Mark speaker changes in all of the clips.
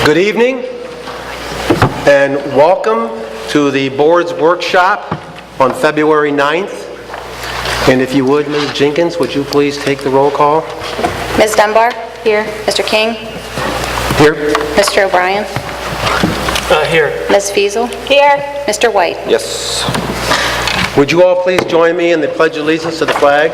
Speaker 1: Good evening and welcome to the board's workshop on February 9th. And if you would, Ms. Jenkins, would you please take the roll call?
Speaker 2: Ms. Dunbar? Here. Mr. King?
Speaker 1: Here.
Speaker 2: Mr. O'Brien?
Speaker 3: Here.
Speaker 2: Ms. Fiesel? Here. Mr. White?
Speaker 1: Yes. Would you all please join me in the Pledge of Allegiance to the flag?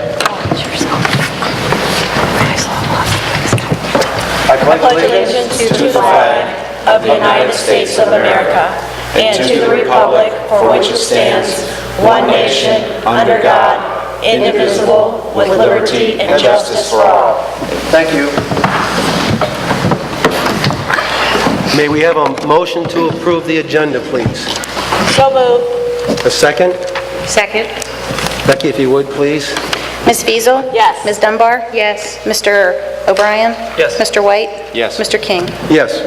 Speaker 1: I
Speaker 4: pledge allegiance to the flag of the United States of America and to the republic for which it stands, one nation, under God, indivisible, with liberty and justice for all.
Speaker 1: Thank you. May we have a motion to approve the agenda, please?
Speaker 4: So moved.
Speaker 1: A second?
Speaker 2: Second.
Speaker 1: Becky, if you would, please.
Speaker 2: Ms. Fiesel?
Speaker 4: Yes.
Speaker 2: Ms. Dunbar? Yes. Mr. O'Brien?
Speaker 3: Yes.
Speaker 2: Mr. White?
Speaker 3: Yes.
Speaker 2: Mr. King?
Speaker 1: Yes.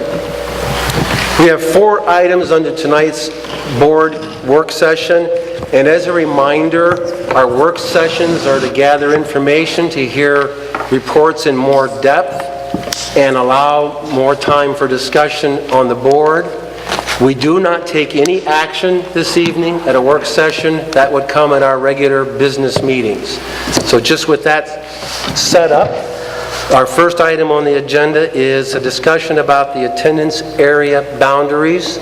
Speaker 1: We have 4 items under tonight's board work session. And as a reminder, our work sessions are to gather information, to hear reports in more depth, and allow more time for discussion on the board. We do not take any action this evening at a work session. That would come at our regular business meetings. So just with that set up, our first item on the agenda is a discussion about the attendance area boundaries.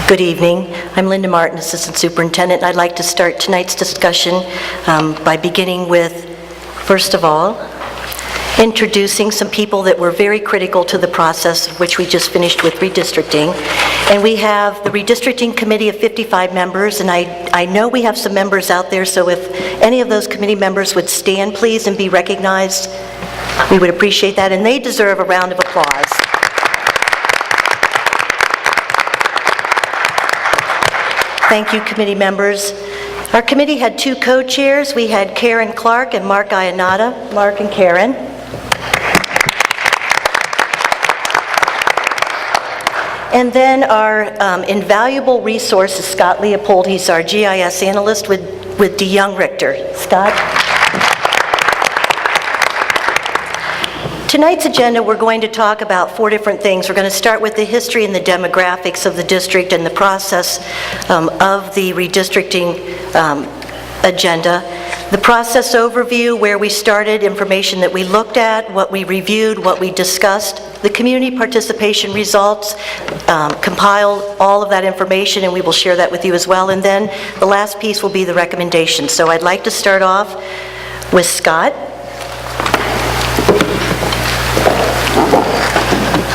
Speaker 5: Good evening. I'm Linda Martin, Assistant Superintendent. I'd like to start tonight's discussion by beginning with, first of all, introducing some people that were very critical to the process which we just finished with redistricting. And we have the Redistricting Committee of 55 members, and I know we have some members out there, so if any of those committee members would stand, please, and be recognized, we would appreciate that, and they deserve a round of applause. Thank you, committee members. Our committee had 2 co-chairs. We had Karen Clark and Mark Iannata. Mark and Karen. And then our invaluable resource is Scott Leopold. He's our GIS analyst with DeYoung Richter. Scott? Tonight's agenda, we're going to talk about 4 different things. We're going to start with the history and the demographics of the district and the process of the redistricting agenda. The process overview, where we started, information that we looked at, what we reviewed, what we discussed, the community participation results, compile all of that information, and we will share that with you as well. And then the last piece will be the recommendations. So I'd like to start off with Scott.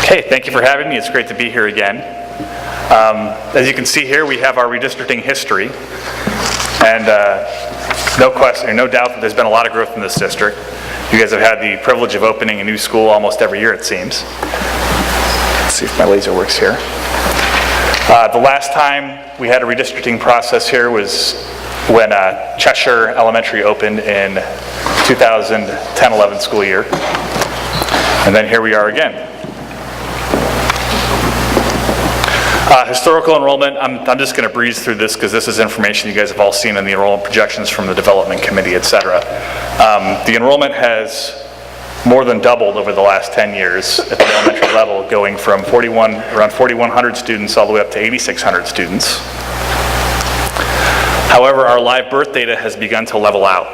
Speaker 3: Okay, thank you for having me. It's great to be here again. As you can see here, we have our redistricting history. And no question, no doubt that there's been a lot of growth in this district. You guys have had the privilege of opening a new school almost every year, it seems. Let's see if my laser works here. The last time we had a redistricting process here was when Cheshire Elementary opened in 2010-11 school year. And then here we are again. Historical enrollment, I'm just going to breeze through this because this is information you guys have all seen in the enrollment projections from the development committee, etc. The enrollment has more than doubled over the last 10 years at the elementary level, going from around 4,100 students all the way up to 8,600 students. However, our live birth data has begun to level out.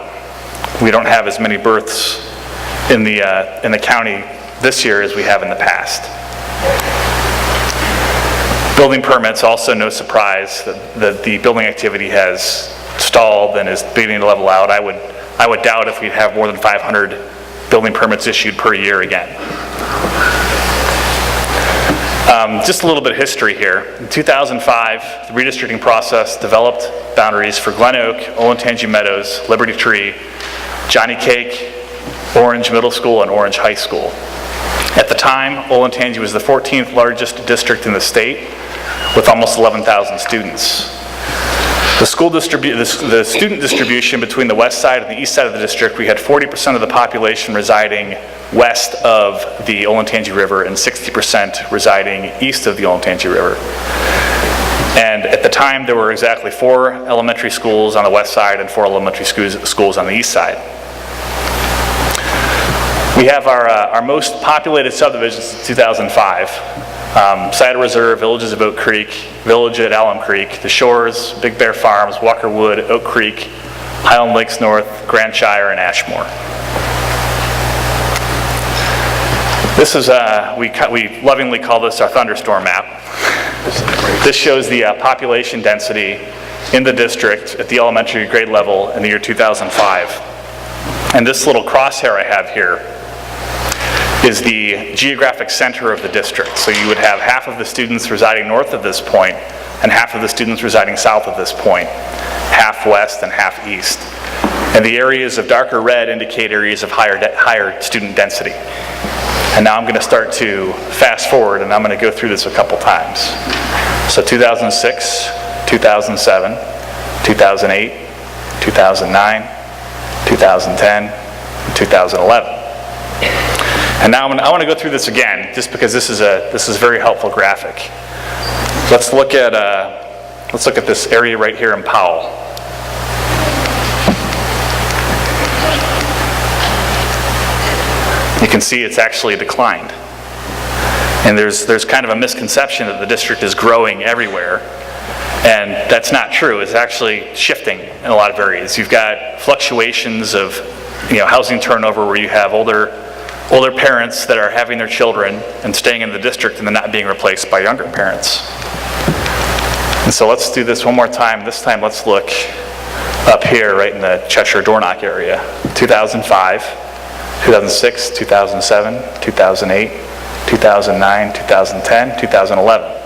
Speaker 3: We don't have as many births in the county this year as we have in the past. Building permits, also no surprise that the building activity has stalled and is beginning to level out. I would doubt if we'd have more than 500 building permits issued per year again. Just a little bit of history here. In 2005, the redistricting process developed boundaries for Glen Oak, Olentangy Meadows, Liberty Tree, Johnny Cake, Orange Middle School, and Orange High School. At the time, Olentangy was the 14th largest district in the state, with almost 11,000 students. The student distribution between the west side and the east side of the district, we had 40% of the population residing west of the Olentangy River and 60% residing east of the Olentangy River. And at the time, there were exactly 4 elementary schools on the west side and 4 elementary schools on the east side. We have our most populated subdivisions in 2005. Cider Reserve, Villages of Oak Creek, Village at Alum Creek, The Shores, Big Bear Farms, Walker Wood, Oak Creek, Highland Lakes North, Grand Shire, and Ashmore. This is, we lovingly call this our thunderstorm map. This shows the population density in the district at the elementary grade level in the year 2005. And this little crosshair I have here is the geographic center of the district. So you would have half of the students residing north of this point and half of the students residing south of this point, half west and half east. And the areas of darker red indicate areas of higher student density. And now I'm going to start to fast forward, and I'm going to go through this a couple times. So 2006, 2007, 2008, 2009, 2010, 2011. And now I want to go through this again, just because this is a very helpful graphic. Let's look at this area right here in Powell. You can see it's actually declined. And there's kind of a misconception that the district is growing everywhere. And that's not true. It's actually shifting in a lot of areas. You've got fluctuations of housing turnover where you have older parents that are having their children and staying in the district and they're not being replaced by younger parents. And so let's do this one more time. This time let's look up here right in the Cheshire Dornoch area. 2005, 2006, 2007, 2008, 2009, 2010, 2011.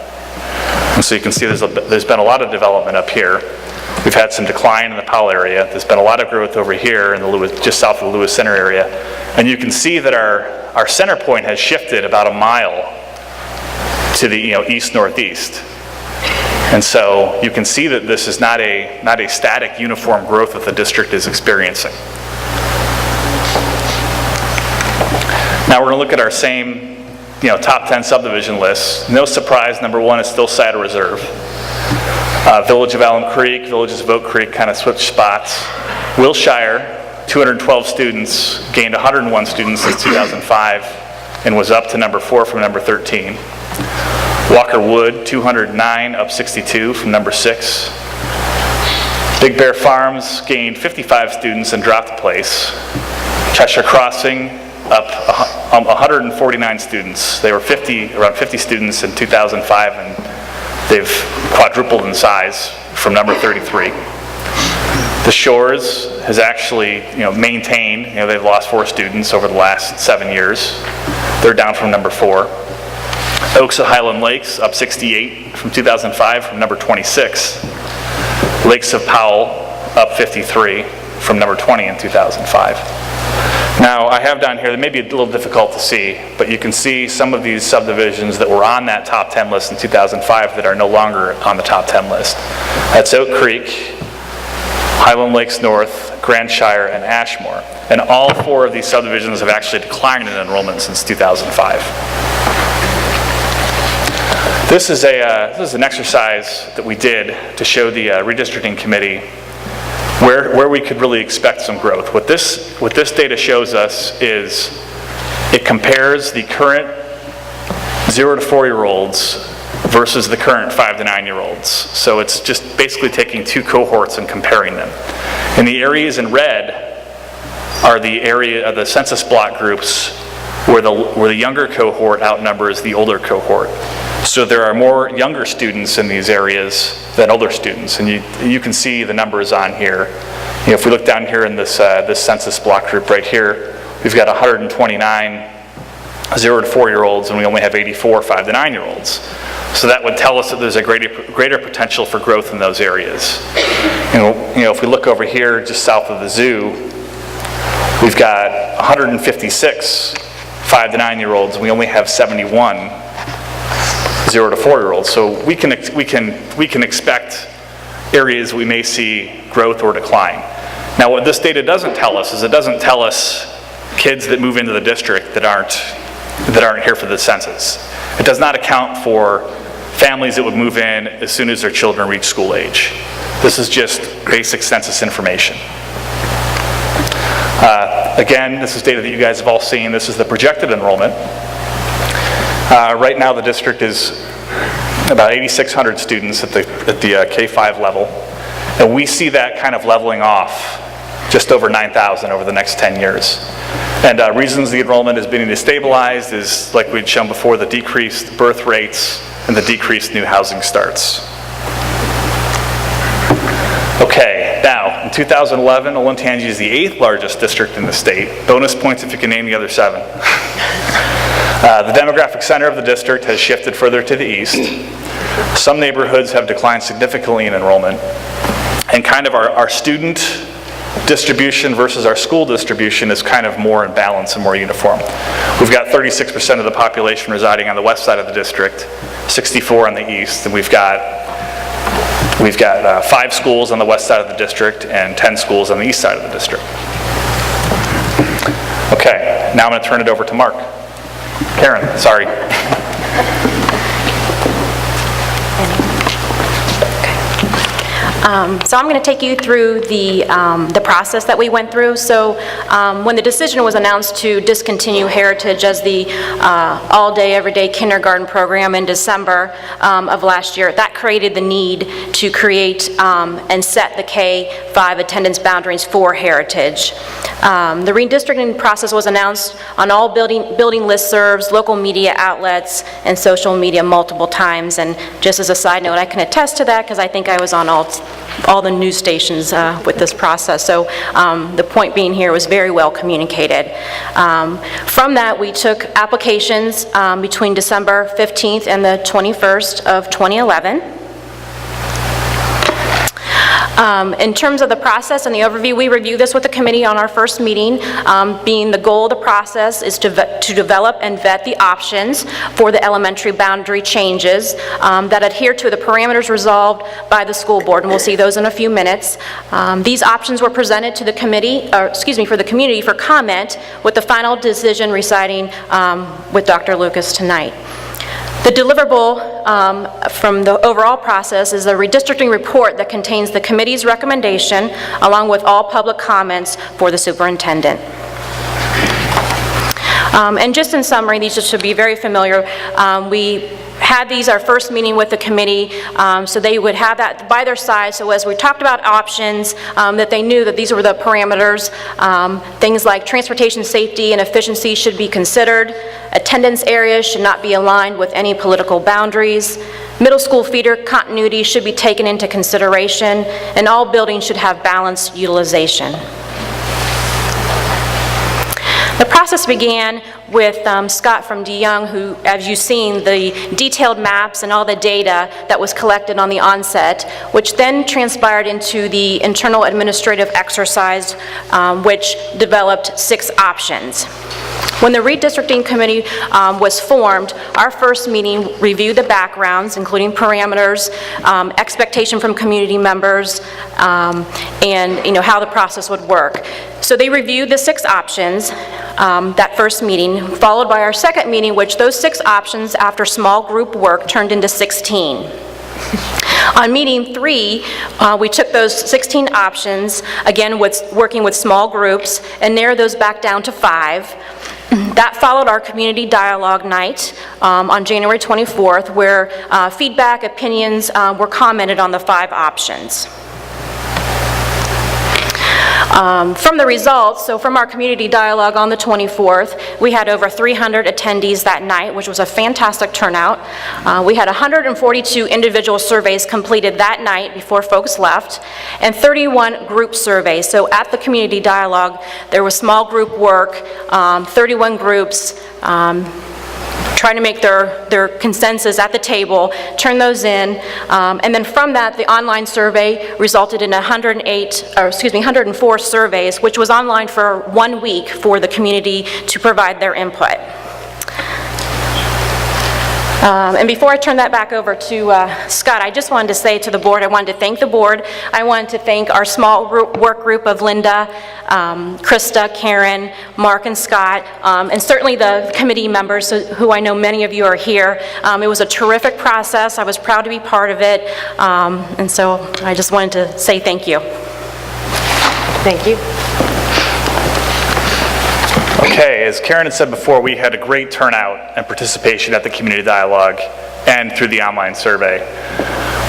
Speaker 3: And so you can see there's been a lot of development up here. We've had some decline in the Powell area. There's been a lot of growth over here in the just south of the Lewis Center area. And you can see that our center point has shifted about a mile to the east-northeast. And so you can see that this is not a static, uniform growth that the district is experiencing. Now we're going to look at our same top 10 subdivision lists. No surprise, number one is still Cider Reserve. Village of Alum Creek, Villages of Oak Creek kind of switched spots. Wilshire, 212 students, gained 101 students since 2005 and was up to number 4 from number 13. Walker Wood, 209, up 62 from number 6. Big Bear Farms gained 55 students and dropped a place. Cheshire Crossing, up 149 students. They were around 50 students in 2005, and they've quadrupled in size from number 33. The Shores has actually, maintained. They've lost 4 students over the last 7 years. They're down from number 4. Oaks at Highland Lakes up 68 from 2005 from number 26. Lakes of Powell up 53 from number 20 in 2005. Now, I have down here, that may be a little difficult to see, but you can see some of these subdivisions that were on that top 10 list in 2005 that are no longer on the top 10 list. That's Oak Creek, Highland Lakes North, Grand Shire, and Ashmore. And all 4 of these subdivisions have actually declined in enrollment since 2005. This is an exercise that we did to show the redistricting committee where we could really expect some growth. What this data shows us is it compares the current 0 to 4-year-olds versus the current 5 to 9-year-olds. So it's just basically taking 2 cohorts and comparing them. And the areas in red are the area of the census block groups where the younger cohort outnumbers the older cohort. So there are more younger students in these areas than older students, and you can see the numbers on here. If we look down here in this census block group right here, we've got 129 0 to 4-year-olds, and we only have 84 5 to 9-year-olds. So that would tell us that there's a greater potential for growth in those areas. If we look over here just south of the zoo, we've got 156 5 to 9-year-olds, and we only have 71 0 to 4-year-olds. So we can expect areas we may see growth or decline. Now, what this data doesn't tell us is it doesn't tell us kids that move into the district that aren't here for the census. It does not account for families that would move in as soon as their children reach school age. This is just basic census information. Again, this is data that you guys have all seen. This is the projected enrollment. Right now, the district is about 8,600 students at the K-5 level, and we see that kind of leveling off just over 9,000 over the next 10 years. And reasons the enrollment is beginning to stabilize is, like we'd shown before, the decreased birth rates and the decreased new housing starts. Okay, now, in 2011, Olentangy is the 8th largest district in the state. Bonus points if you can name the other 7. The demographic center of the district has shifted further to the east. Some neighborhoods have declined significantly in enrollment. And kind of our student distribution versus our school distribution is kind of more in balance and more uniform. We've got 36% of the population residing on the west side of the district, 64 on the east, and we've got 5 schools on the west side of the district and 10 schools on the east side of the district. Okay, now I'm going to turn it over to Mark. Karen, sorry.
Speaker 6: So I'm going to take you through the process that we went through. So when the decision was announced to discontinue Heritage as the all-day, everyday kindergarten program in December of last year, that created the need to create and set the K-5 attendance boundaries for Heritage. The redistricting process was announced on all building listservs, local media outlets, and social media multiple times. And just as a side note, I can attest to that because I think I was on all the news stations with this process. So the point being here was very well communicated. From that, we took applications between December 15th and the 21st of 2011. In terms of the process and the overview, we reviewed this with the committee on our first meeting, being the goal of the process is to develop and vet the options for the elementary boundary changes that adhere to the parameters resolved by the school board, and we'll see those in a few minutes. These options were presented to the committee, for the community for comment, with the final decision residing with Dr. Lucas tonight. The deliverable from the overall process is a redistricting report that contains the committee's recommendation along with all public comments for the superintendent. And just in summary, these should be very familiar. We had our first meeting with the committee, so they would have that by their side. So as we talked about options, that they knew that these were the parameters. Things like transportation safety and efficiency should be considered. Attendance areas should not be aligned with any political boundaries. Middle school feeder continuity should be taken into consideration, and all buildings should have balanced utilization. The process began with Scott from DeYoung, who, as you've seen, the detailed maps and all the data that was collected on the onset, which then transpired into the internal administrative exercise, which developed 6 options. When the redistricting committee was formed, our first meeting reviewed the backgrounds, including parameters, expectation from community members, and how the process would work. So they reviewed the 6 options that first meeting, followed by our second meeting, which those 6 options after small group work turned into 16. On meeting 3, we took those 16 options, again working with small groups, and narrowed those back down to 5. That followed our community dialogue night on January 24th, where feedback, opinions were commented on the 5 options. From the results, so from our community dialogue on the 24th, we had over 300 attendees that night, which was a fantastic turnout. We had 142 individual surveys completed that night before folks left, and 31 group surveys. So at the community dialogue, there was small group work, 31 groups, trying to make their consensus at the table, turn those in, and then from that, the online survey resulted in 104 surveys, which was online for 1 week for the community to provide their input. And before I turn that back over to Scott, I just wanted to say to the board, I wanted to thank the board. I wanted to thank our small work group of Linda, Krista, Karen, Mark, and Scott, and certainly the committee members who I know many of you are here. It was a terrific process. I was proud to be part of it. And so I just wanted to say thank you.
Speaker 7: Thank you.
Speaker 3: Okay, as Karen had said before, we had a great turnout and participation at the community dialogue and through the online survey.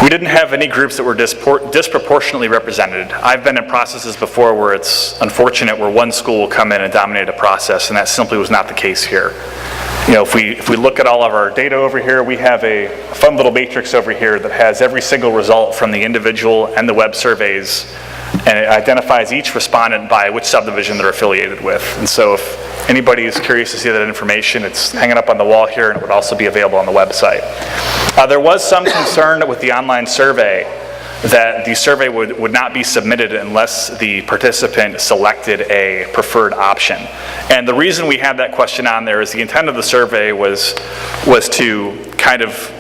Speaker 3: We didn't have any groups that were disproportionately represented. I've been in processes before where it's unfortunate where one school will come in and dominate a process, and that simply was not the case here. You know, if we look at all of our data over here, we have a fun little matrix over here that has every single result from the individual and the web surveys, and it identifies each respondent by which subdivision they're affiliated with. And so if anybody is curious to see that information, it's hanging up on the wall here, and it would also be available on the website. There was some concern with the online survey that the survey would not be submitted unless the participant selected a preferred option. And the reason we had that question on there is the intent of the survey was to kind of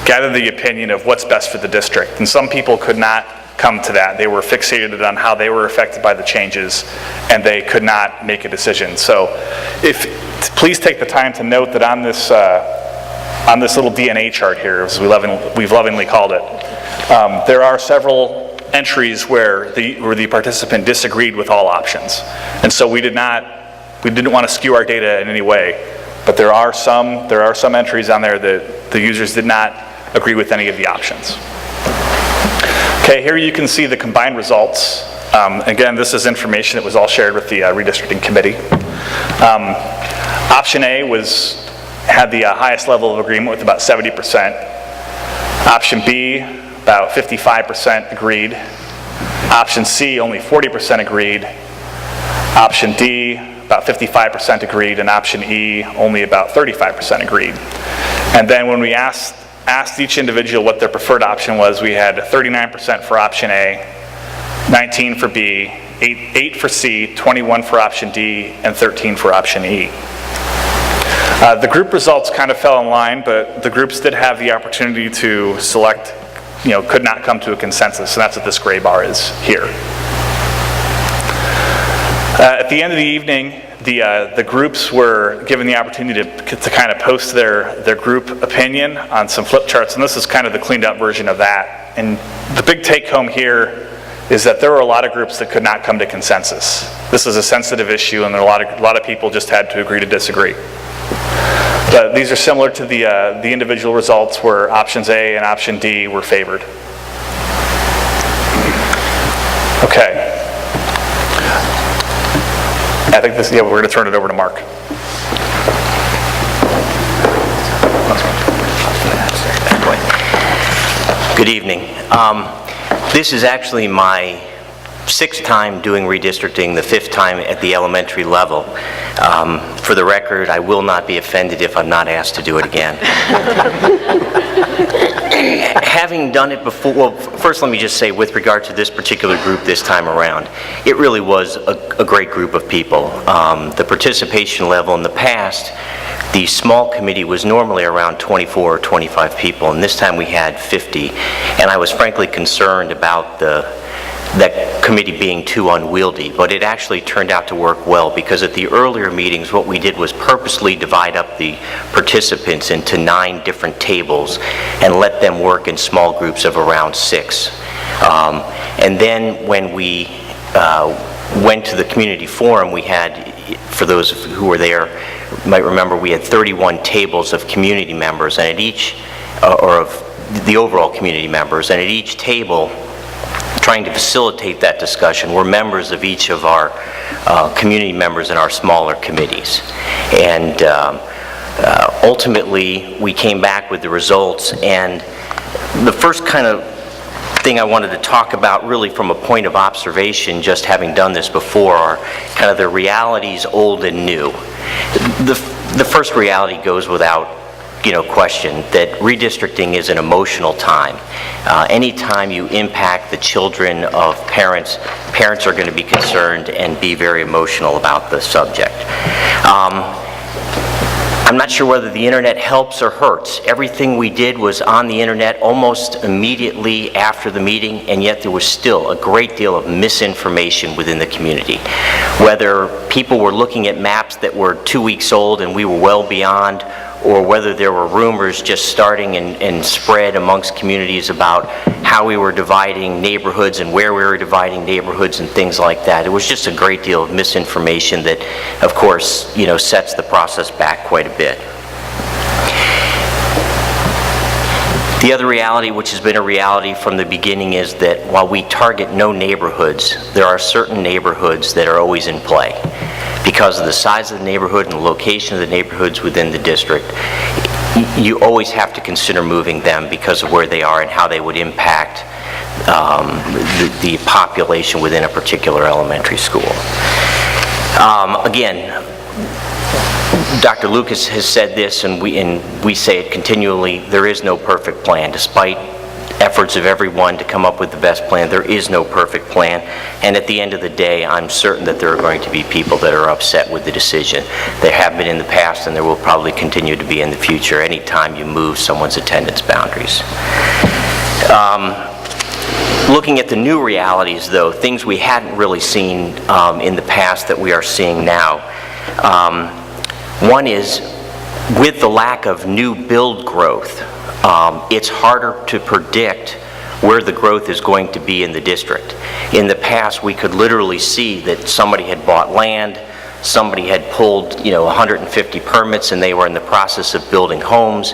Speaker 3: gather the opinion of what's best for the district. And some people could not come to that. They were fixated on how they were affected by the changes, and they could not make a decision. So please take the time to note that on this little DNA chart here, as we've lovingly called it, there are several entries where the participant disagreed with all options. And so we didn't want to skew our data in any way, but there are some entries on there that the users did not agree with any of the options. Okay, here you can see the combined results. Again, this is information that was all shared with the redistricting committee. Option A had the highest level of agreement with about 70%. Option B, about 55% agreed. Option C, only 40% agreed. Option D, about 55% agreed, and option E, only about 35% agreed. And then when we asked each individual what their preferred option was, we had 39% for option A, 19 for B, 8 for C, 21 for option D, and 13 for option E. The group results kind of fell in line, but the groups did have the opportunity to select, could not come to a consensus, and that's what this gray bar is here. At the end of the evening, the groups were given the opportunity to kind of post their group opinion on some flip charts, and this is kind of the cleaned up version of that. And the big take home here is that there were a lot of groups that could not come to consensus. This is a sensitive issue, and a lot of people just had to agree to disagree. But these are similar to the individual results where options A and option D were favored. Okay. I think we're going to turn it over to Mark.
Speaker 7: Good evening. This is actually my 6th time doing redistricting, the 5th time at the elementary level. For the record, I will not be offended if I'm not asked to do it again. Having done it before, well, first let me just say with regard to this particular group this time around, it really was a great group of people. The participation level in the past, the small committee was normally around 24 or 25 people, and this time we had 50. And I was frankly concerned about that committee being too unwieldy, but it actually turned out to work well, because at the earlier meetings what we did was purposely divide up the participants into 9 different tables and let them work in small groups of around 6. And then when we went to the community forum, we had, for those who were there, you might remember, we had 31 tables of community members, and at each, or of the overall community members, and at each table, trying to facilitate that discussion, were members of each of our community members in our smaller committees. And ultimately, we came back with the results, and the first kind of thing I wanted to talk about, really from a point of observation, just having done this before, are kind of the realities old and new. The first reality goes without question, that redistricting is an emotional time. Anytime you impact the children of parents are going to be concerned and be very emotional about the subject. I'm not sure whether the internet helps or hurts. Everything we did was on the internet almost immediately after the meeting, and yet there was still a great deal of misinformation within the community. Whether people were looking at maps that were 2 weeks old and we were well beyond, or whether there were rumors just starting and spread amongst communities about how we were dividing neighborhoods and where we were dividing neighborhoods and things like that. It was just a great deal of misinformation that, of course, sets the process back quite a bit. The other reality, which has been a reality from the beginning, is that while we target no neighborhoods, there are certain neighborhoods that are always in play. Because of the size of the neighborhood and the location of the neighborhoods within the district, you always have to consider moving them because of where they are and how they would impact the population within a particular elementary school. Again, Dr. Lucas has said this, and we say it continually, there is no perfect plan. Despite efforts of everyone to come up with the best plan, there is no perfect plan. And at the end of the day, I'm certain that there are going to be people that are upset with the decision. There have been in the past, and there will probably continue to be in the future anytime you move someone's attendance boundaries. Looking at the new realities, though, things we hadn't really seen in the past that we are seeing now. One is, with the lack of new build growth, it's harder to predict where the growth is going to be in the district. In the past, we could literally see that somebody had bought land, somebody had pulled 150 permits, and they were in the process of building homes.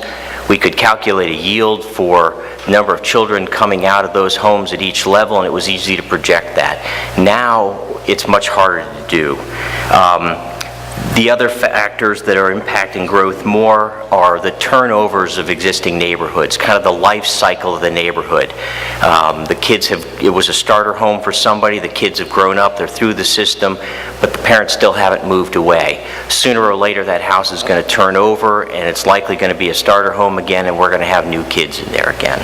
Speaker 7: We could calculate a yield for number of children coming out of those homes at each level, and it was easy to project that. Now, it's much harder to do. The other factors that are impacting growth more are the turnovers of existing neighborhoods, kind of the life cycle of the neighborhood. It was a starter home for somebody, the kids have grown up, they're through the system, but the parents still haven't moved away. Sooner or later that house is going to turn over and it's likely going to be a starter home again, and we're going to have new kids in there again.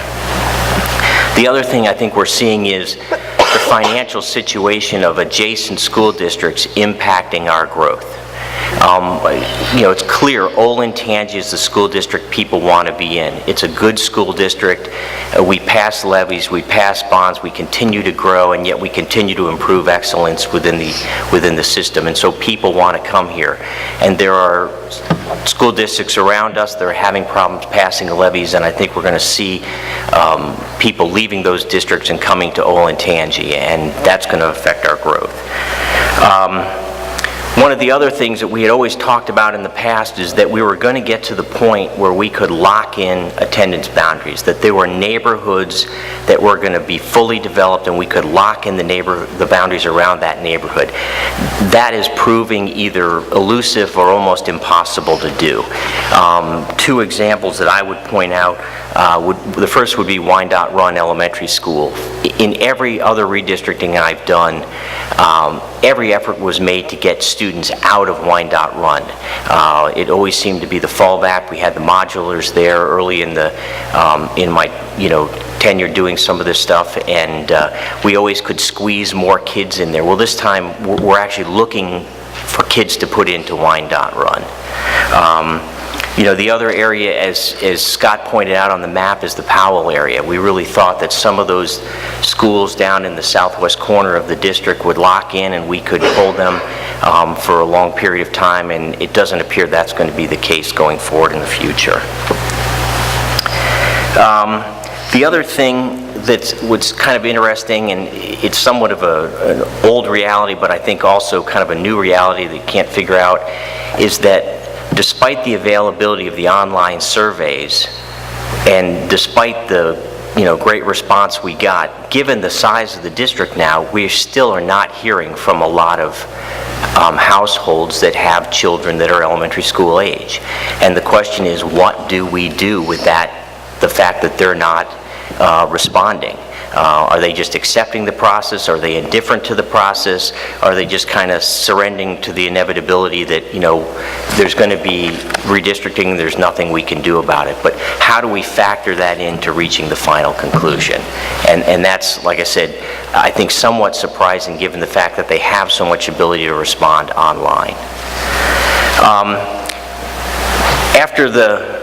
Speaker 7: The other thing I think we're seeing is the financial situation of adjacent school districts impacting our growth. It's clear Olentangy is the school district people want to be in. It's a good school district. We pass levies, we pass bonds, we continue to grow, and yet we continue to improve excellence within the system. And so people want to come here. And there are school districts around us that are having problems passing the levies, and I think we're going to see people leaving those districts and coming to Olentangy, and that's going to affect our growth. One of the other things that we had always talked about in the past is that we were going to get to the point where we could lock in attendance boundaries, that there were neighborhoods that were going to be fully developed and we could lock in the boundaries around that neighborhood. That is proving either elusive or almost impossible to do. Two examples that I would point out, the first would be Wyandotte Run Elementary School. In every other redistricting I've done, every effort was made to get students out of Wyandotte Run. It always seemed to be the fallback. We had the modulars there early in my tenure doing some of this stuff, and we always could squeeze more kids in there. Well, this time we're actually looking for kids to put into Wyandotte Run. The other area, as Scott pointed out on the map, is the Powell area. We really thought that some of those schools down in the southwest corner of the district would lock in and we could hold them for a long period of time, and it doesn't appear that's going to be the case going forward in the future. The other thing what's kind of interesting, and it's somewhat of an old reality, but I think also kind of a new reality that you can't figure out, is that despite the availability of the online surveys, and despite the great response we got, given the size of the district now, we still are not hearing from a lot of households that have children that are elementary school age. And the question is, what do we do with the fact that they're not responding? Are they just accepting the process? Are they indifferent to the process? Are they just kind of surrendering to the inevitability that, there's going to be redistricting, there's nothing we can do about it? But how do we factor that into reaching the final conclusion? And that's, like I said, I think somewhat surprising given the fact that they have so much ability to respond online. After the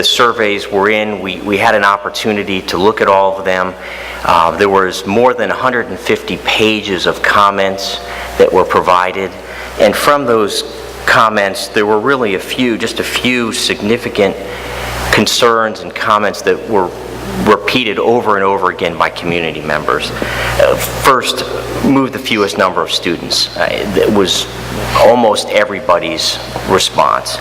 Speaker 7: surveys were in, we had an opportunity to look at all of them. There was more than 150 pages of comments that were provided, and from those comments, there were really just a few significant concerns and comments that were repeated over and over again by community members. First, move the fewest number of students. That was almost everybody's response.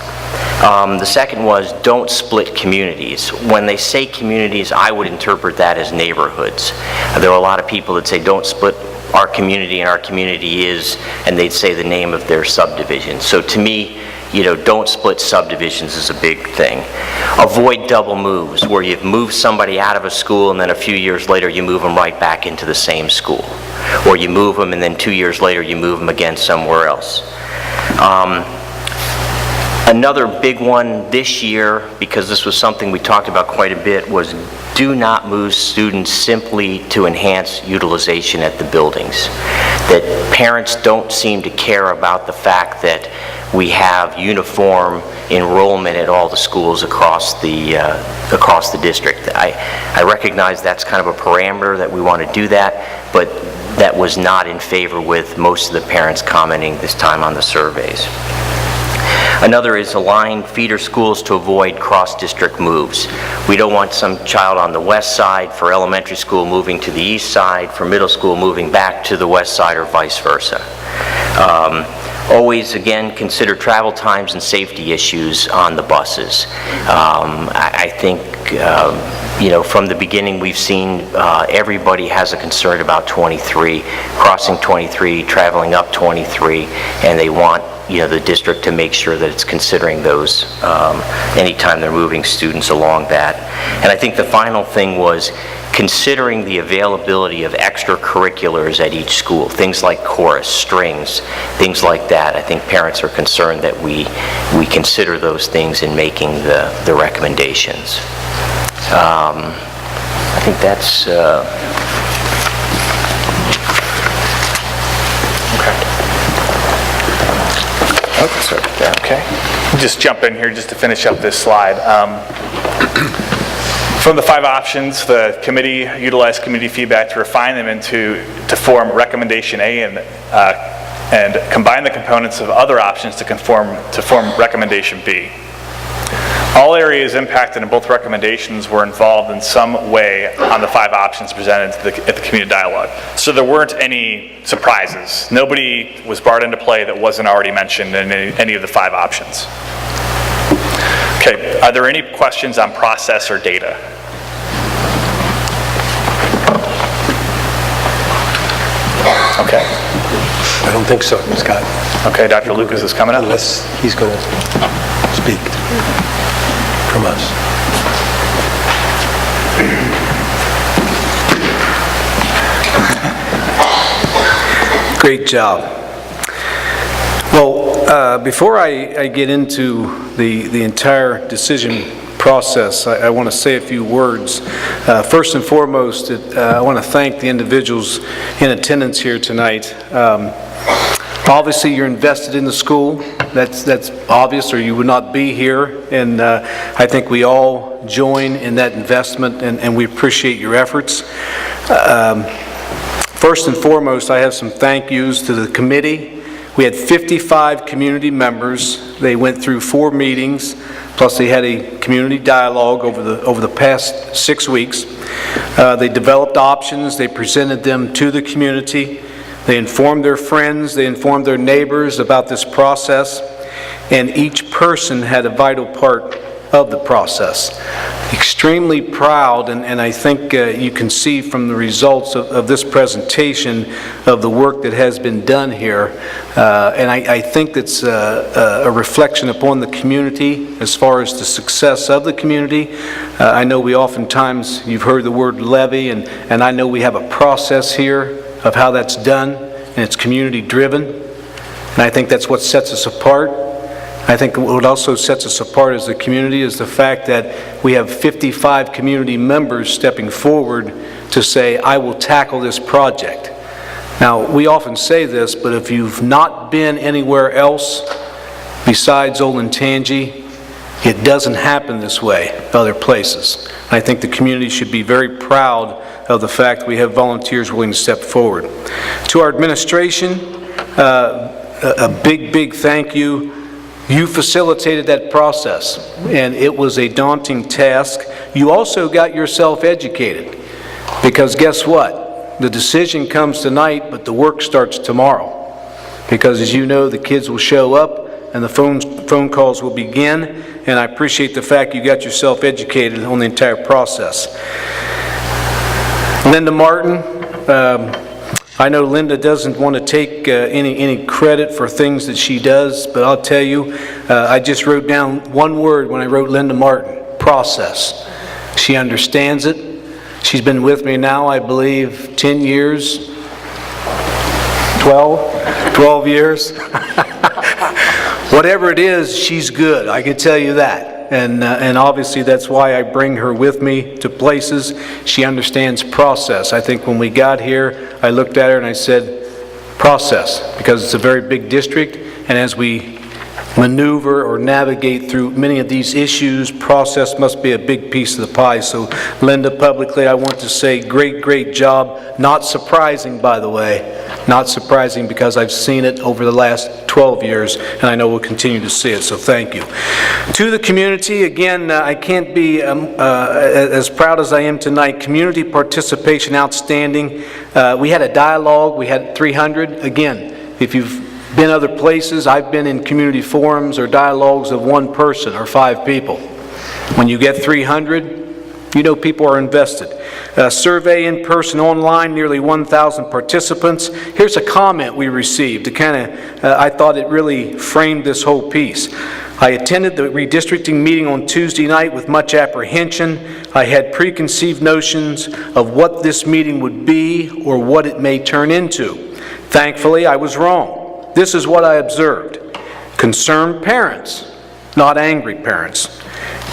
Speaker 7: The second was, don't split communities. When they say communities, I would interpret that as neighborhoods. There are a lot of people that say, don't split our community, and our community is, and they'd say the name of their subdivision. So to me, don't split subdivisions is a big thing. Avoid double moves, where you've moved somebody out of a school and then a few years later you move them right back into the same school. Or you move them and then 2 years later you move them again somewhere else. Another big one this year, because this was something we talked about quite a bit, was do not move students simply to enhance utilization at the buildings. That parents don't seem to care about the fact that we have uniform enrollment at all the schools across the district. I recognize that's kind of a parameter that we want to do that, but that was not in favor with most of the parents commenting this time on the surveys. Another is align feeder schools to avoid cross-district moves. We don't want some child on the west side for elementary school moving to the east side, for middle school moving back to the west side, or vice versa. Always, again, consider travel times and safety issues on the buses. I think, from the beginning we've seen everybody has a concern about 23, crossing 23, traveling up 23, and they want the district to make sure that it's considering those anytime they're moving students along that. And I think the final thing was considering the availability of extracurriculars at each school, things like chorus, strings, things like that. I think parents are concerned that we consider those things in making the recommendations. I think that's...
Speaker 3: Okay. Just jump in here just to finish up this slide. From the 5 options, the committee utilized community feedback to refine them to form recommendation A and combine the components of other options to form recommendation B. All areas impacted in both recommendations were involved in some way on the 5 options presented at the community dialogue. So there weren't any surprises. Nobody was brought into play that wasn't already mentioned in any of the 5 options. Okay, are there any questions on process or data? Okay.
Speaker 1: I don't think so, Scott.
Speaker 3: Okay, Dr. Lucas is coming up.
Speaker 1: Unless he's going to speak from us.
Speaker 8: Great job. Well, before I get into the entire decision process, I want to say a few words. First and foremost, I want to thank the individuals in attendance here tonight. Obviously, you're invested in the school. That's obvious, or you would not be here. And I think we all join in that investment, and we appreciate your efforts. First and foremost, I have some thank yous to the committee. We had 55 community members. They went through 4 meetings, plus they had a community dialogue over the past 6 weeks. They developed options. They presented them to the community. They informed their friends, they informed their neighbors about this process, and each person had a vital part of the process. Extremely proud, and I think you can see from the results of this presentation of the work that has been done here, and I think that's a reflection upon the community as far as the success of the community. I know we oftentimes, you've heard the word levy, and I know we have a process here of how that's done, and it's community driven, and I think that's what sets us apart. I think what also sets us apart as a community is the fact that we have 55 community members stepping forward to say, I will tackle this project. Now, we often say this, but if you've not been anywhere else besides Olentangy, it doesn't happen this way other places. I think the community should be very proud of the fact we have volunteers willing to step forward. To our administration, a big thank you You facilitated that process, and it was a daunting task. You also got yourself educated, because guess what? The decision comes tonight, but the work starts tomorrow. Because as you know, the kids will show up, and the phone calls will begin, and I appreciate the fact you got yourself educated on the entire process. Linda Martin, I know Linda doesn't want to take any credit for things that she does, but I'll tell you, I just wrote down one word when I wrote Linda Martin: process. She understands it. She's been with me now, I believe, 10 years, 12 years. Whatever it is, she's good, I can tell you that. And obviously that's why I bring her with me to places. She understands process. I think when we got here, I looked at her and I said, process, because it's a very big district, and as we maneuver or navigate through many of these issues, process must be a big piece of the pie. So Linda, publicly I want to say great job. Not surprising, by the way. Not surprising, because I've seen it over the last 12 years, and I know we'll continue to see it, so thank you. To the community, again, I can't be as proud as I am tonight. Community participation, outstanding. We had a dialogue, we had 300. Again, if you've been other places, I've been in community forums or dialogues of one person or 5 people. When you get 300, you know people are invested. Survey in person, online, nearly 1,000 participants. Here's a comment we received. I thought it really framed this whole piece. I attended the redistricting meeting on Tuesday night with much apprehension. I had preconceived notions of what this meeting would be or what it may turn into. Thankfully, I was wrong. This is what I observed. Concerned parents, not angry parents.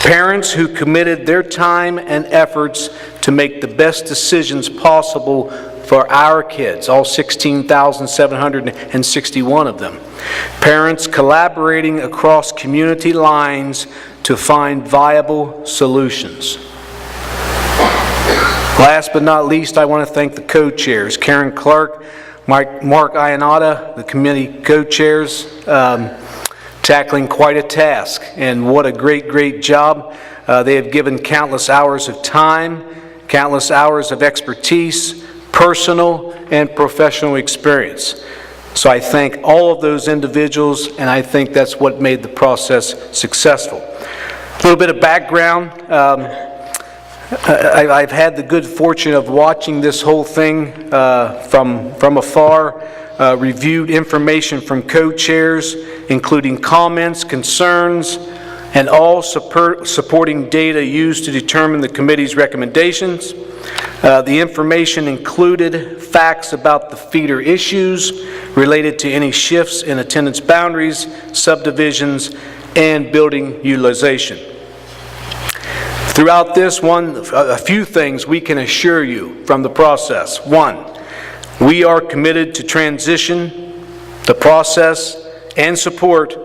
Speaker 8: Parents who committed their time and efforts to make the best decisions possible for our kids, all 16,761 of them. Parents collaborating across community lines to find viable solutions. Last but not least, I want to thank the co-chairs, Karen Clark, Mark Ionata, the committee co-chairs, tackling quite a task, and what a great job. They have given countless hours of time, countless hours of expertise, personal and professional experience. So I thank all of those individuals, and I think that's what made the process successful. A little bit of background. I've had the good fortune of watching this whole thing from afar, reviewed information from co-chairs, including comments, concerns, and all supporting data used to determine the committee's recommendations. The information included facts about the feeder issues related to any shifts in attendance boundaries, subdivisions, and building utilization. Throughout this a few things we can assure you from the process. 1, we are committed to transition the process and support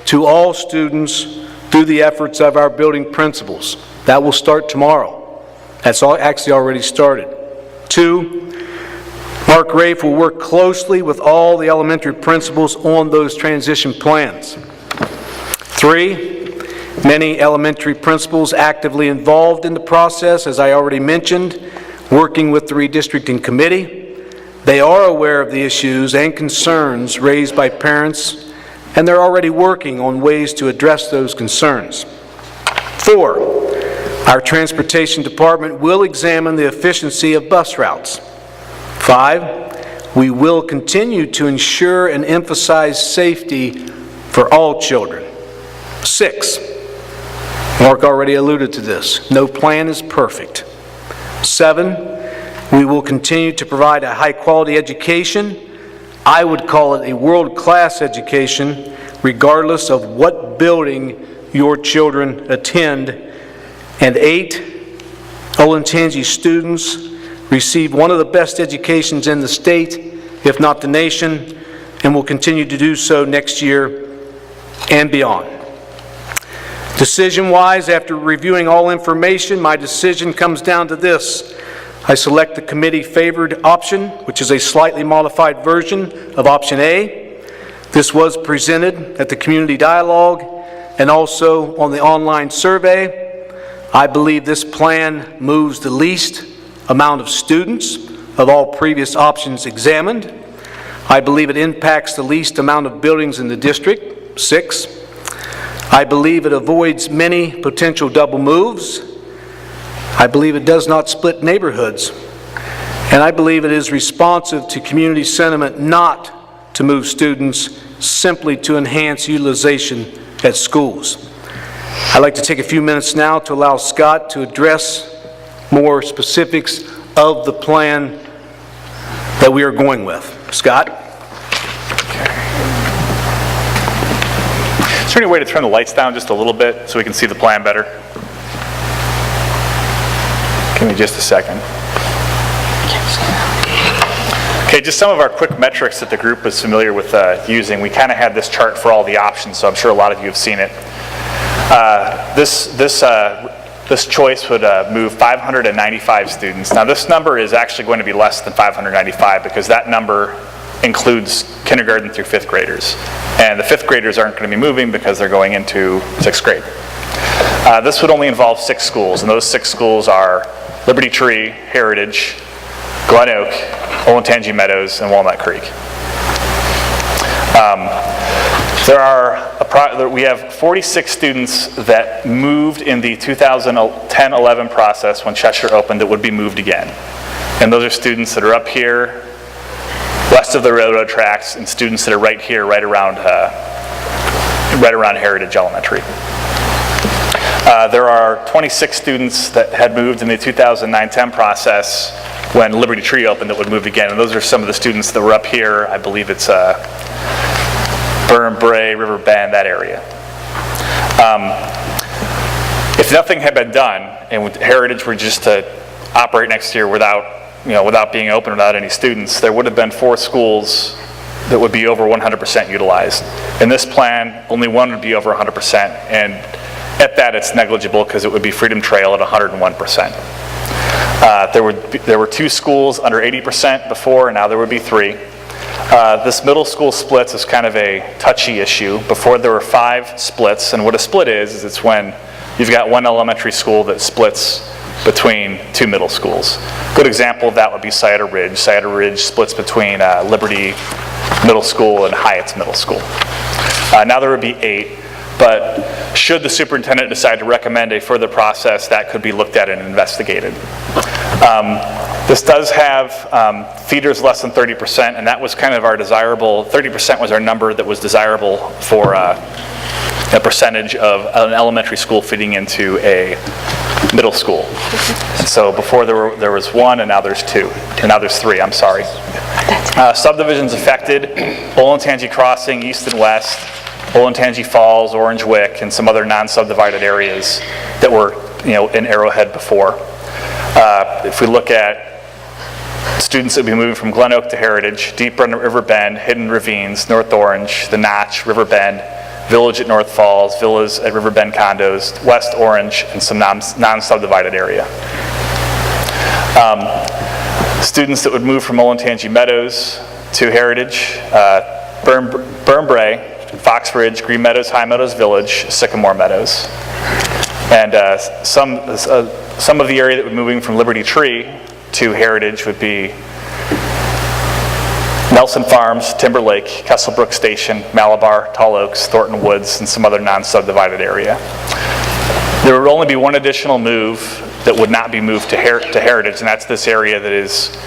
Speaker 8: to all students through the efforts of our building principals. That will start tomorrow. That's actually already started. 2, Mark Rafe will work closely with all the elementary principals on those transition plans. 3, many elementary principals actively involved in the process, as I already mentioned, working with the redistricting committee. They are aware of the issues and concerns raised by parents, and they're already working on ways to address those concerns. 4, our transportation department will examine the efficiency of bus routes. 5, we will continue to ensure and emphasize safety for all children. 6, Mark already alluded to this, no plan is perfect. 7, we will continue to provide a high-quality education. I would call it a world-class education, regardless of what building your children attend. And 8, Olentangy students receive one of the best educations in the state, if not the nation, and will continue to do so next year and beyond. Decision-wise, after reviewing all information, my decision comes down to this. I select the committee-favored option, which is a slightly modified version of option A. This was presented at the community dialogue and also on the online survey. I believe this plan moves the least amount of students of all previous options examined. I believe it impacts the least amount of buildings in the district, 6. I believe it avoids many potential double moves. I believe it does not split neighborhoods. And I believe it is responsive to community sentiment not to move students, simply to enhance utilization at schools. I'd like to take a few minutes now to allow Scott to address more specifics of the plan that we are going with. Scott?
Speaker 3: Is there any way to turn the lights down just a little bit so we can see the plan better? Give me just a second. Okay, just some of our quick metrics that the group is familiar with using. We kind of had this chart for all the options, so I'm sure a lot of you have seen it. This choice would move 595 students. Now this number is actually going to be less than 595 because that number includes kindergarten through 5th graders. And the 5th graders aren't going to be moving because they're going into 6th grade. This would only involve 6 schools, and those 6 schools are Liberty Tree, Heritage, Glen Oak, Olentangy Meadows, and Walnut Creek. We have 46 students that moved in the 2010-11 process when Cheshire opened that would be moved again. And those are students that are up here, west of the railroad tracks, and students that are right here, right around Heritage Elementary. There are 26 students that had moved in the 2009-10 process when Liberty Tree opened that would move again, and those are some of the students that were up here. I believe it's Burn, Bray, River Bend, that area. If nothing had been done, and Heritage were just to operate next year without being open, without any students, there would have been 4 schools that would be over 100% utilized. In this plan, only 1 would be over 100%, and at that it's negligible because it would be Freedom Trail at 101%. There were 2 schools under 80% before, and now there would be 3. This middle school splits is kind of a touchy issue. Before there were 5 splits, and what a split is it's when you've got 1 elementary school that splits between 2 middle schools. Good example of that would be Cider Ridge. Cider Ridge splits between Liberty Middle School and Hyatt's Middle School. Now there would be 8, but should the superintendent decide to recommend a further process, that could be looked at and investigated. This does have feeders less than 30%, and that was kind of our desirable, 30% was our number that was desirable for a percentage of an elementary school feeding into a middle school. And so before there was 1, and now there's 2, and now there's 3, I'm sorry. Subdivisions affected: Olentangy Crossing, east and west, Olentangy Falls, Orange Wick, and some other non-subdivided areas that were in Arrowhead before. If we look at students that will be moving from Glen Oak to Heritage, Deep River Bend, Hidden Ravines, North Orange, The Notch, River Bend, Village at North Falls, Villas at River Bend Condos, West Orange, and some non-subdivided area. Students that would move from Olentangy Meadows to Heritage, Burn Bray, Fox Ridge, Green Meadows, High Meadows Village, Sycamore Meadows. And some of the area that would be moving from Liberty Tree to Heritage would be Nelson Farms, Timber Lake, Kesselbrook Station, Malabar, Tall Oaks, Thornton Woods, and some other non-subdivided area. There would only be 1 additional move that would not be moved to Heritage, and that's this area that is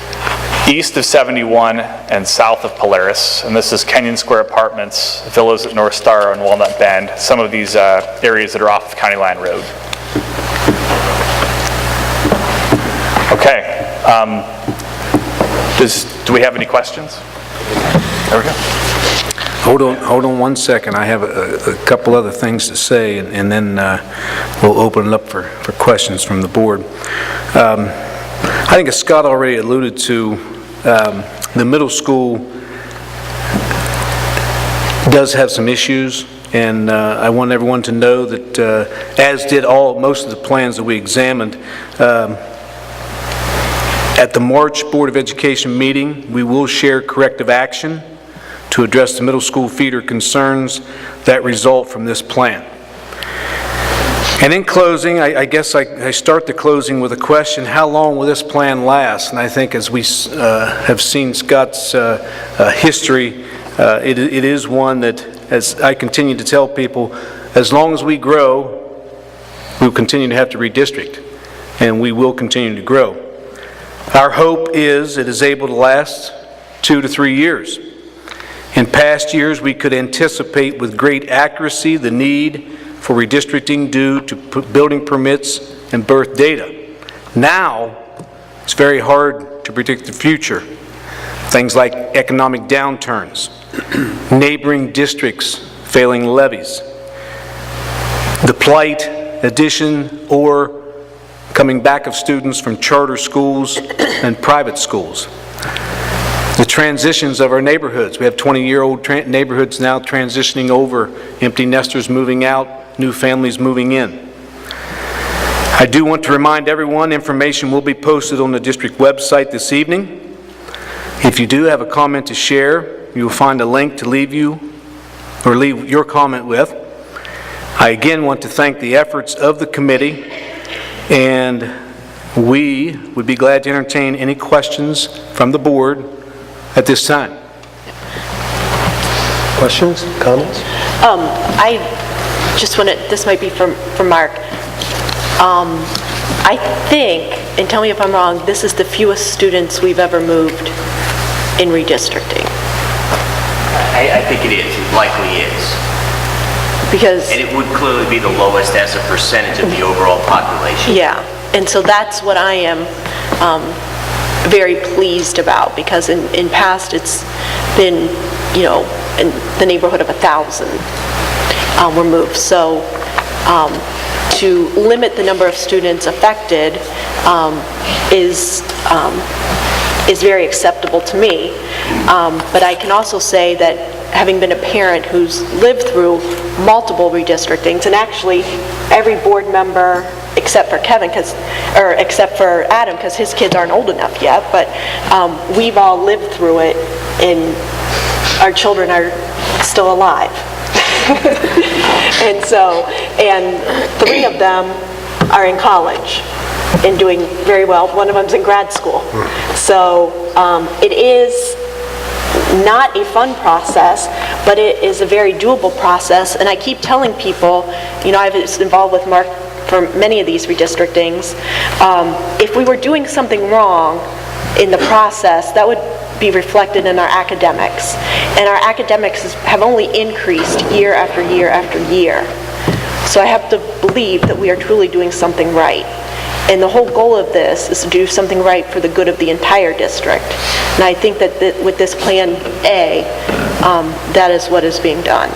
Speaker 3: east of 71 and south of Polaris. And this is Kenyon Square Apartments, Villas at North Star and Walnut Bend, some of these areas that are off of County Line Road. Okay. Do we have any questions? There we go.
Speaker 8: Hold on 1 second. I have a couple other things to say, and then we'll open it up for questions from the board. I think as Scott already alluded to, the middle school does have some issues, and I want everyone to know that, as did most of the plans that we examined, at the March Board of Education meeting, we will share corrective action to address the middle school feeder concerns that result from this plan. And in closing, I guess I start the closing with a question: how long will this plan last? And I think as we have seen Scott's history, it is one that, as I continue to tell people, as long as we grow, we'll continue to have to redistrict, and we will continue to grow. Our hope is it is able to last 2 to 3 years. In past years, we could anticipate with great accuracy the need for redistricting due to building permits and birth data. Now, it's very hard to predict the future. Things like economic downturns, neighboring districts failing levies, the plight, addition, or coming back of students from charter schools and private schools. The transitions of our neighborhoods. We have 20-year-old neighborhoods now transitioning over, empty nesters moving out, new families moving in. I do want to remind everyone, information will be posted on the district website this evening. If you do have a comment to share, you will find a link to leave your comment with. I again want to thank the efforts of the committee, and we would be glad to entertain any questions from the board at this time.
Speaker 1: Questions, comments?
Speaker 9: I just want to, this might be for Mark. I think, and tell me if I'm wrong, this is the fewest students we've ever moved in redistricting.
Speaker 7: I think it is. It likely is.
Speaker 9: Because,
Speaker 7: And it would clearly be the lowest as a percentage of the overall population.
Speaker 9: yeah, and so that's what I am very pleased about, because in past it's been, you know, in the neighborhood of 1,000 were moved. So to limit the number of students affected is very acceptable to me. But I can also say that, having been a parent who's lived through multiple redistrictings, and actually every board member except for Kevin, except for Adam, because his kids aren't old enough yet, but we've all lived through it, and our children are still alive. And 3 of them are in college and doing very well. One of them's in grad school. So it is not a fun process, but it is a very doable process. And I keep telling people, you know, I was involved with Mark for many of these redistrictings. If we were doing something wrong in the process, that would be reflected in our academics. And our academics have only increased year after year after year. So I have to believe that we are truly doing something right. And the whole goal of this is to do something right for the good of the entire district. And I think that with this Plan A, that is what is being done.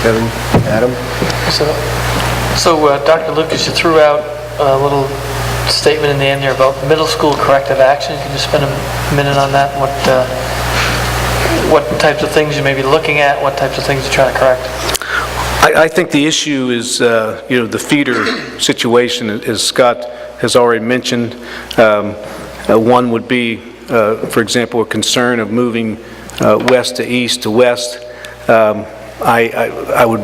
Speaker 1: Kevin, Adam?
Speaker 10: So Dr. Lucas, you threw out a little statement in the end there about middle school corrective action. Can you spend a minute on that? What types of things you may be looking at? What types of things you're trying to correct?
Speaker 8: I think the issue is, you know, the feeder situation, as Scott has already mentioned. One would be, for example, a concern of moving west to east to west. I would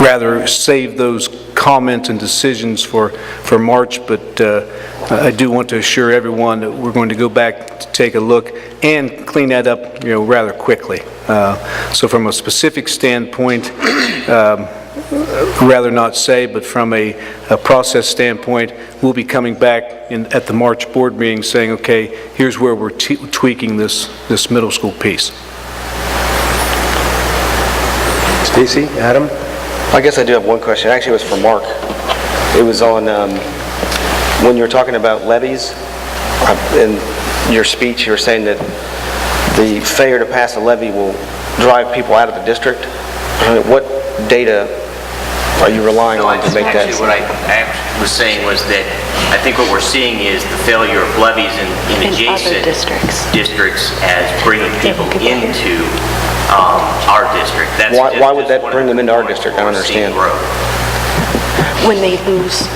Speaker 8: rather save those comments and decisions for March, but I do want to assure everyone that we're going to go back to take a look and clean that up, you know, rather quickly. So from a specific standpoint, rather not say, but from a process standpoint, we'll be coming back at the March board meeting saying, okay, here's where we're tweaking this middle school piece.
Speaker 1: Stacy, Adam?
Speaker 11: I guess I do have one question. Actually, it was for Mark. It was on when you were talking about levies. In your speech, you were saying that the failure to pass a levy will drive people out of the district. What data are you relying on to make that?
Speaker 7: Actually, what I was saying was that I think what we're seeing is the failure of levies in adjacent districts as bringing people into our district.
Speaker 11: Why would that bring them into our district? I don't understand.
Speaker 9: When they lose,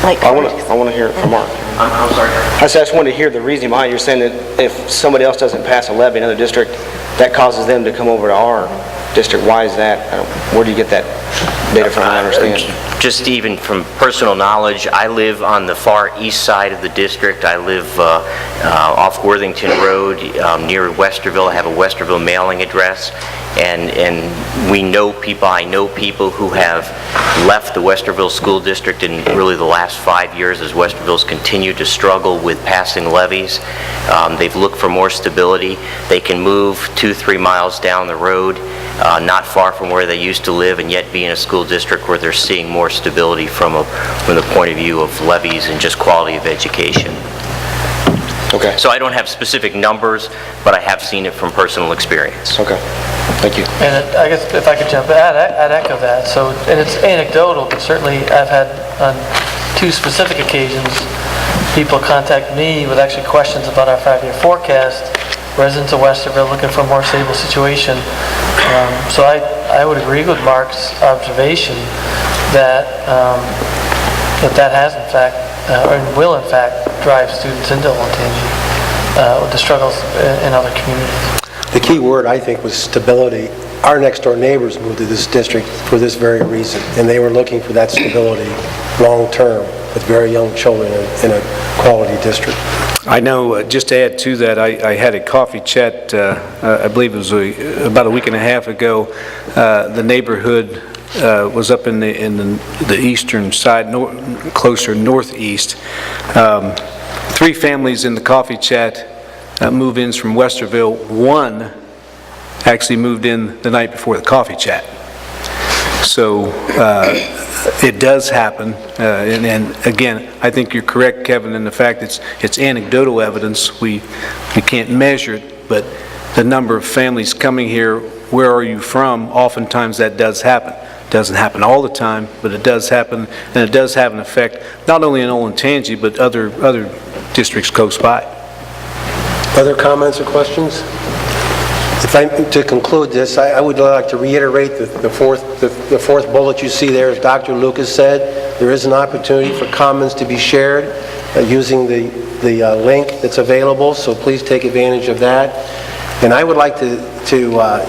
Speaker 9: like...
Speaker 11: I want to hear it from Mark.
Speaker 7: I'm sorry.
Speaker 11: I just wanted to hear the reason behind it. You're saying that if somebody else doesn't pass a levy in another district, that causes them to come over to our district. Why is that? Where do you get that data from? I understand.
Speaker 7: Just even from personal knowledge, I live on the far east side of the district. I live off Worthington Road near Westerville. I have a Westerville mailing address. And we know people, I know people who have left the Westerville School District in really the last 5 years as Westerville's continued to struggle with passing levies. They've looked for more stability. They can move 2-3 miles down the road, not far from where they used to live, and yet be in a school district where they're seeing more stability from the point of view of levies and just quality of education.
Speaker 11: Okay.
Speaker 7: So I don't have specific numbers, but I have seen it from personal experience.
Speaker 11: Okay. Thank you.
Speaker 10: And I guess if I could jump in, I'd echo that. So, and it's anecdotal, but certainly I've had on 2 specific occasions, people contact me with actually questions about our 5-year forecast, residents of Westerville looking for a more stable situation. So I would agree with Mark's observation that that has in fact, or will in fact, drive students into Olentangy with the struggles in other communities.
Speaker 1: The key word, I think, was stability. Our next-door neighbors moved to this district for this very reason, and they were looking for that stability long-term with very young children in a quality district.
Speaker 8: I know, just to add to that, I had a coffee chat, I believe it was about a week and a half ago. The neighborhood was up in the eastern side, closer northeast. 3 families in the coffee chat, move-ins from Westerville. 1 actually moved in the night before the coffee chat. So it does happen, and again, I think you're correct, Kevin, in the fact it's anecdotal evidence. We can't measure it, but the number of families coming here, where are you from, oftentimes that does happen. It doesn't happen all the time, but it does happen, and it does have an effect not only in Olentangy, but other districts close by.
Speaker 1: Other comments or questions? To conclude this, I would like to reiterate the fourth bullet you see there. As Dr. Lucas said, there is an opportunity for comments to be shared using the link that's available, so please take advantage of that. And I would like to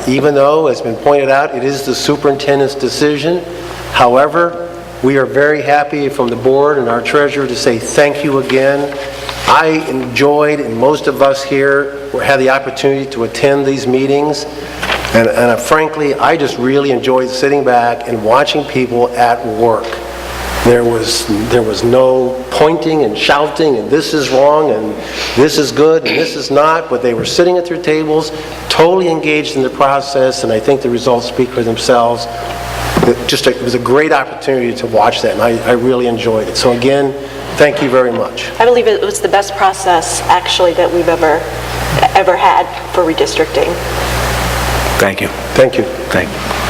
Speaker 1: even though, as been pointed out, it is the superintendent's decision, however, we are very happy from the board and our treasurer to say thank you again. I enjoyed, and most of us here had the opportunity to attend these meetings, and frankly, I just really enjoyed sitting back and watching people at work. There was no pointing and shouting, and this is wrong, and this is good, and this is not, but they were sitting at their tables, totally engaged in the process, and I think the results speak for themselves. It was a great opportunity to watch that, and I really enjoyed it. So again, thank you very much.
Speaker 9: I believe it was the best process, actually, that we've ever had for redistricting.
Speaker 8: Thank you.
Speaker 1: Thank you.
Speaker 8: Thank you.